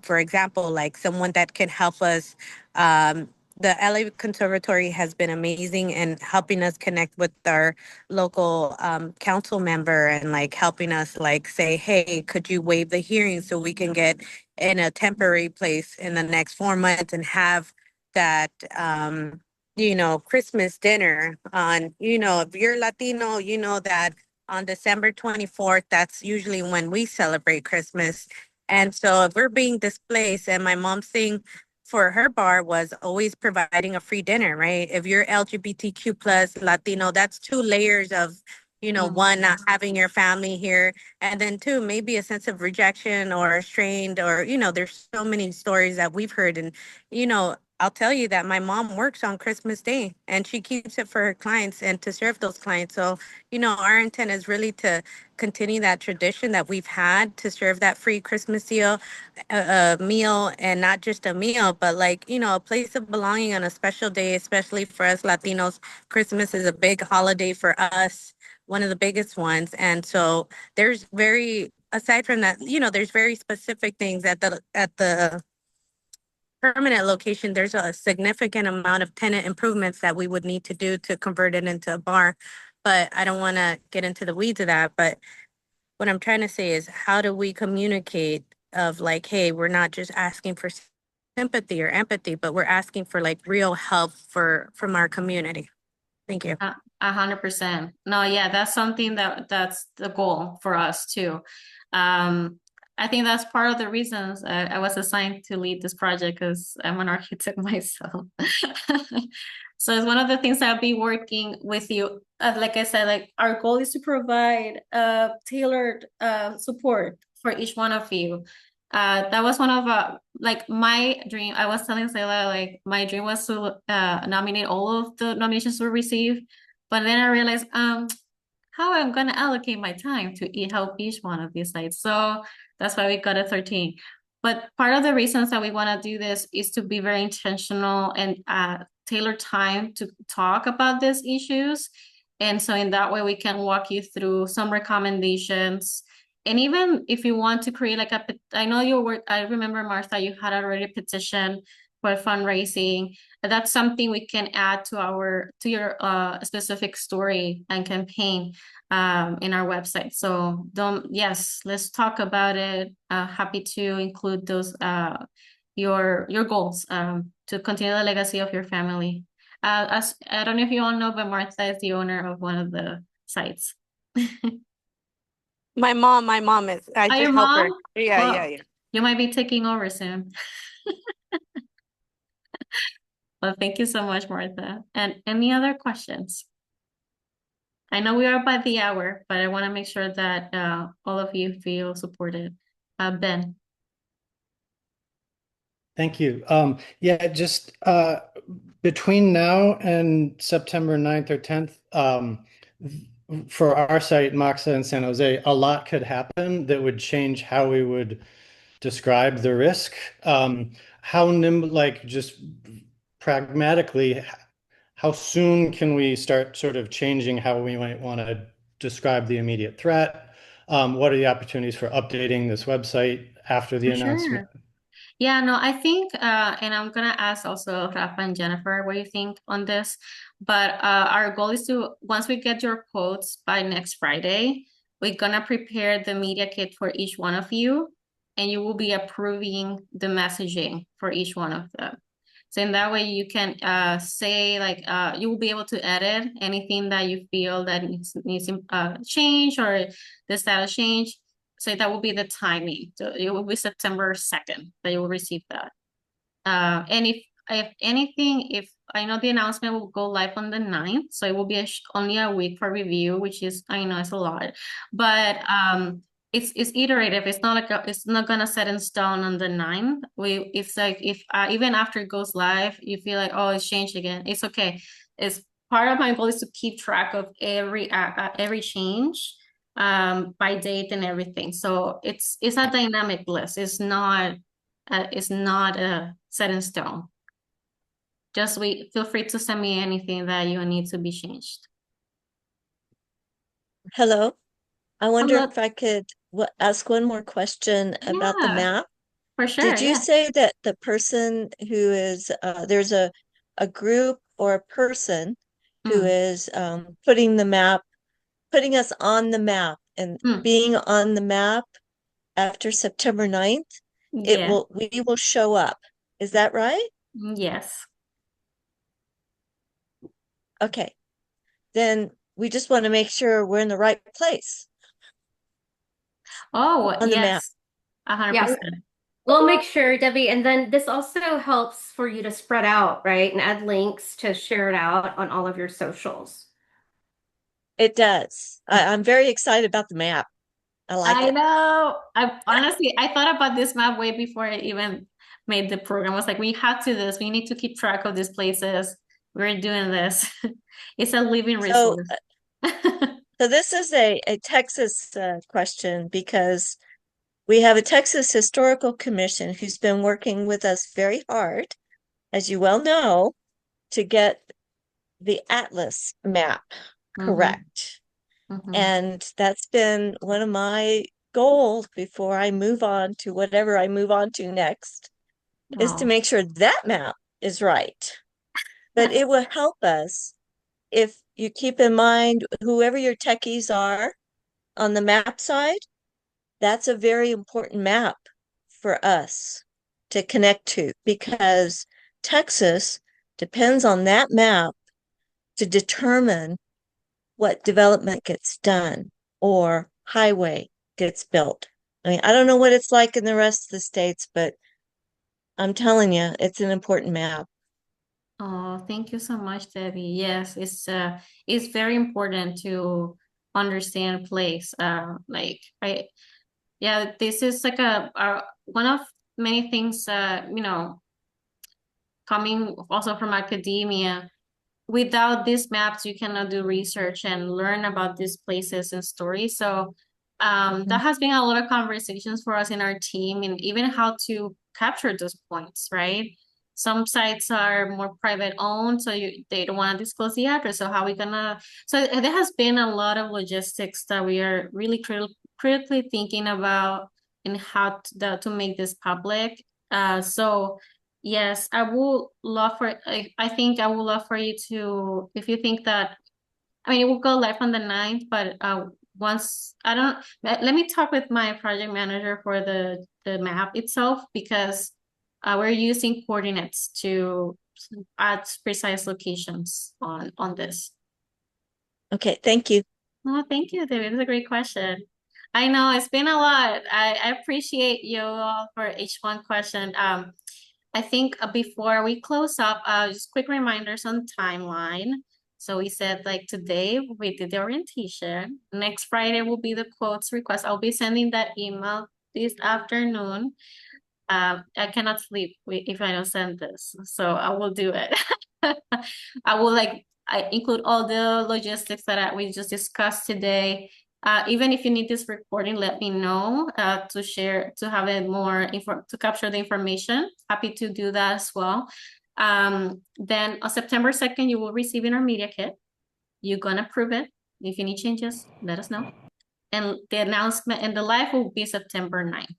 for example, like someone that can help us. The LA Conservatory has been amazing in helping us connect with our local council member, and like helping us like say, hey, could you waive the hearing so we can get in a temporary place in the next 4 months and have that Christmas dinner on, if you're Latino, you know that on December 24th, that's usually when we celebrate Christmas. And so if we're being displaced, and my mom's thing for her bar was always providing a free dinner, right? If you're LGBTQ plus Latino, that's two layers of, one, not having your family here, and then two, maybe a sense of rejection or strained, or, there's so many stories that we've heard. And, I'll tell you that my mom works on Christmas Day, and she keeps it for her clients and to serve those clients. So, our intent is really to continue that tradition that we've had to serve that free Christmas meal, and not just a meal, but like, a place of belonging on a special day, especially for us Latinos. Christmas is a big holiday for us, one of the biggest ones. And so there's aside from that, there's very specific things at the permanent location. There's a significant amount of tenant improvements that we would need to do to convert it into a bar. But I don't want to get into the weeds of that. But what I'm trying to say is, how do we communicate of like, hey, we're not just asking for sympathy or empathy, but we're asking for like real help from our community. Thank you. 100%. No, yeah, that's something that's the goal for us too. I think that's part of the reasons I was assigned to lead this project, because I'm an architect myself. So it's one of the things I'll be working with you. Like I said, like our goal is to provide tailored support for each one of you. That was one of like my dream. I was telling Sayla, like my dream was to nominate all of the nominations we receive, but then I realized how I'm gonna allocate my time to help each one of these sites. So that's why we got a 13. But part of the reasons that we want to do this is to be very intentional and tailor time to talk about these issues. And so in that way, we can walk you through some recommendations. And even if you want to create like I know your work, I remember, Martha, you had already a petition for fundraising. That's something we can add to your specific story and campaign in our website. So yes, let's talk about it. Happy to include those your goals to continue the legacy of your family. As I don't know if you all know, but Martha is the owner of one of the sites. My mom is. I Oh, your just help her. mom? Yeah, Well, yeah, yeah. you might be taking over soon. Well, thank you so much, Martha. And any other questions? I know we are by the hour, but I want to make sure that all of you feel supported. Ben. Thank you. Yeah, just between now and September 9th or 10th, for our site, Moxa in San Jose, a lot could happen that would change how we would describe the risk. How nimble, like just pragmatically, how soon can we start sort of changing how we might want to describe the immediate threat? What are the opportunities for updating this website after the For announcement? sure. Yeah, no, I think, and I'm gonna ask also Rafa and Jennifer what you think on this. But our goal is to, once we get your quotes by next Friday, we're gonna prepare the media kit for each one of you, and you will be approving the messaging for each one of them. So in that way, you can say like you will be able to edit anything that you feel that needs change or the status change. So that will be the timing. So it will be September 2nd that you will receive that. And if anything, if I know the announcement will go live on the 9th, so it will be only a week for review, which is, I know it's a lot, but it's iterative. It's not like it's not gonna set in stone on the 9th. It's like if even after it goes live, you feel like, oh, it's changed again. It's okay. It's part of my goal is to keep track of every change by date and everything. So it's a dynamic list. It's not set in stone. Just feel free to send me anything that you need to be changed. Hello. I wonder Hello. if I could ask one more question about the Yeah, map. for sure. Did you Yeah. say that the person who is there's a group or a person who is putting us on the map and being on the map after September 9th, Yeah. we will show up. Is that right? Yes. Okay. Then we just want to make sure we're in the right place Oh, on the map. yes. 100%. Yeah, we'll make sure, Debbie. And then this also helps for you to spread out, right? And add links to share it out on all of your socials. It does. I'm very excited about the map. I like I it. know. I thought about this map way before I even made the program. I was like, we have to this. We need to keep track of these places. We're doing this. It's a living So, resource. so this is a Texas question because we have a Texas Historical Commission who's been working with us very hard, as you well know, to get the Atlas map correct. And that's been one of my goals before I move on to whatever I move on to next, is to make sure that map is right. But it will help us if you keep in mind whoever your techies are on the map side. That's a very important map for us to connect to because Texas depends on that map to determine what development gets done or highway gets built. I mean, I don't know what it's like in the rest of the states, but I'm telling you, it's an important map. Oh, thank you so much, Debbie. Yes, it's very important to understand place. Yeah, this is like one of many things, coming also from academia. Without these maps, you cannot do research and learn about these places and stories. So that has been a lot of conversations for us in our team and even how to capture those points, right? Some sites are more private owned, so they don't want to disclose the address. So how we gonna? So there has been a lot of logistics that we are really critically thinking about and how to make this public. So yes, I would love for, I think I would love for you to, if you think that, I mean, it will go live on the 9th, but once, I don't, let me talk with my project manager for the map itself, because we're using coordinates to add precise locations on this. Okay, thank you. Oh, thank you, David. It's a great question. I know it's been a lot. I appreciate you all for each one question. I think before we close up, just quick reminders on timeline. So we said like today we did the orientation. Next Friday will be the quotes request. I'll be sending that email this afternoon. I cannot sleep if I don't send this, so I will do it. I will I include all the logistics that we just discussed today. Even if you need this recording, let me know to share, to have it more info, to capture the information. Happy to do that as well. Then on September 2nd, you will receive in our media kit. You're gonna prove it. If you need changes, let us know. And the announcement and the live will be September 9th.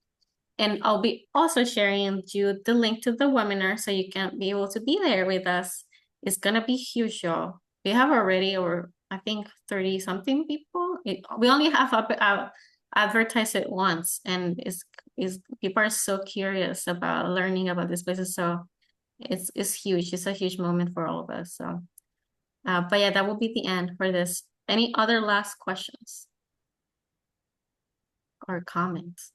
And I'll be also sharing you the link to the webinar so you can be able to be there with us. It's gonna be huge, y'all. We have already, or I think 30 something people. We only have advertised it once, and is people are so curious about learning about this places. So it's huge. It's a huge moment for all of us. So, but yeah, that will be the end for this. Any other last questions or comments?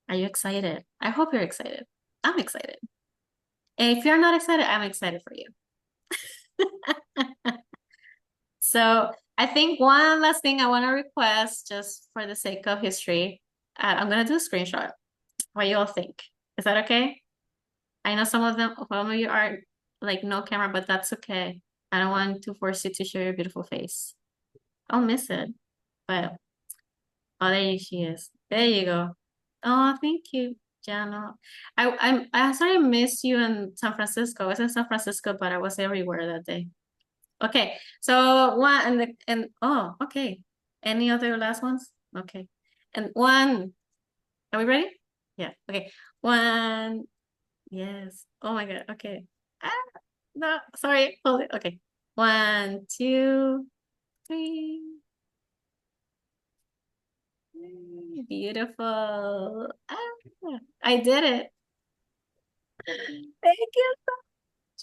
Are you excited? I hope you're excited. I'm excited. And if you're not excited, I'm excited for you. So I think one last thing I want to request, just for the sake of history, I'm gonna do a screenshot. What you all think? Is that okay? I know some of you are like no camera, but that's okay. I don't want to force you to show your beautiful face. I'll miss it, but oh, she is. There you go. Oh, thank you, Jano. I sorry I missed you in San Francisco. I was in San Francisco, but I was everywhere that day. Okay, so one and oh, okay. Any other last ones? Okay, and one. Are we ready? Yeah. Okay. One. Yes. Oh my God. Okay. Ah, no, sorry. Hold it. Okay. 1, 2, 3. Beautiful. Ah, I did it. Thank you so much.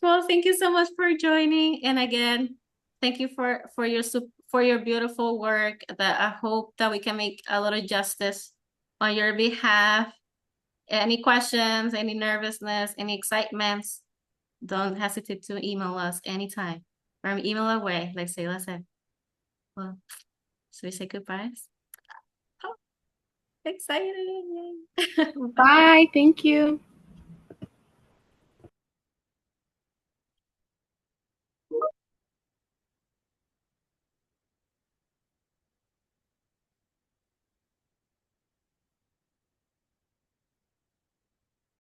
Well, thank you so much for joining. And again, thank you for your beautiful work. That I hope that we can make a little justice on your behalf. Any questions, any nervousness, any excitements, don't hesitate to email us anytime. Or email away, like say, let's say. Well, so we say goodbyes. Oh, excited. Bye. Thank you.